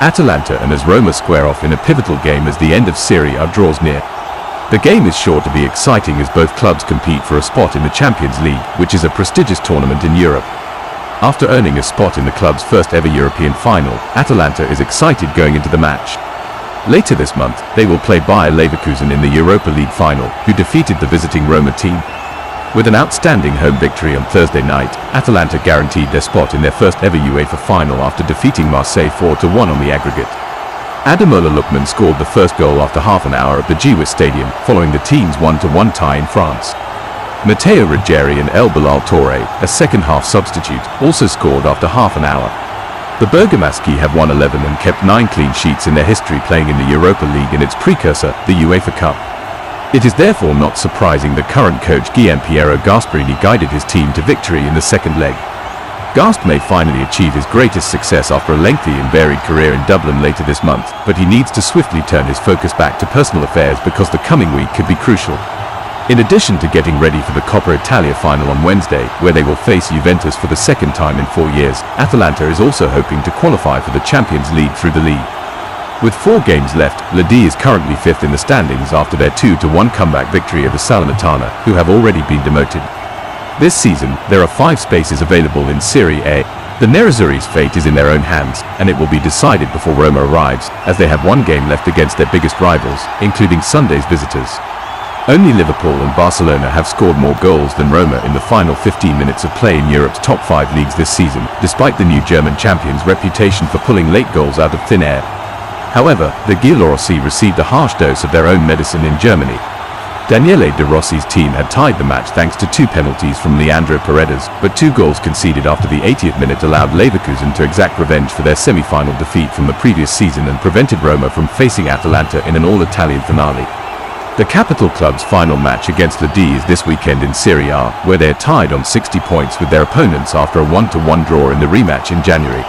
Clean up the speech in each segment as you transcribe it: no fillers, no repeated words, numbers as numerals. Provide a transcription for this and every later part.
Atalanta and AS Roma square off in a pivotal game as the end of Serie A draws near. The game is sure to be exciting as both clubs compete for a spot in the Champions League, which is a prestigious tournament in Europe. After earning a spot in the club's first ever European final, Atalanta is excited going into the match. Later this month, they will play Bayer Leverkusen in the Europa League final, who defeated the visiting Roma team. With an outstanding home victory on Thursday night, Atalanta guaranteed their spot in their first ever UEFA final after defeating Marseille 4-1 on the aggregate. Ademola Lookman scored the first goal after half an hour at the Giwis Stadium, following the team's 1-1 tie in France. Matteo Ruggeri and El Bilal Touré, a second-half substitute, also scored after half an hour. The Bergamaschi have won 11 and kept 9 clean sheets in their history playing in the Europa League and its precursor, the UEFA Cup. It is therefore not surprising that current coach Gianpiero Gasperini guided his team to victory in the second leg. Gasp may finally achieve his greatest success after a lengthy and varied career in Dublin later this month, but he needs to swiftly turn his focus back to personal affairs because the coming week could be crucial. In addition to getting ready for the Coppa Italia final on Wednesday, where they will face Juventus for the second time in 4 years, Atalanta is also hoping to qualify for the Champions League through the league. With 4 games left, Lodi is currently 5th in the standings after their 2-1 comeback victory over Salernitana, who have already been demoted. This season, there are 5 spaces available in Serie A. The Nerazzurri's fate is in their own hands, and it will be decided before Roma arrives, as they have 1 game left against their biggest rivals, including Sunday's visitors. Only Liverpool and Barcelona have scored more goals than Roma in the final 15 minutes of play in Europe's top 5 leagues this season, despite the new German champions' reputation for pulling late goals out of thin air. However, the Giallorossi received a harsh dose of their own medicine in Germany. Daniele De Rossi's team had tied the match thanks to 2 penalties from Leandro Paredes, but 2 goals conceded after the 80th minute allowed Leverkusen to exact revenge for their semi-final defeat from the previous season and prevented Roma from facing Atalanta in an all-Italian finale. The capital club's final match against Lodi is this weekend in Serie A, where they are tied on 60 points with their opponents after a 1-1 draw in the rematch in January.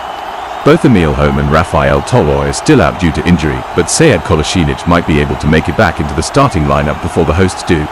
Both Emil Holm and Rafael Toloi are still out due to injury, but Sead Kolasinac might be able to make it back into the starting lineup before the hosts do.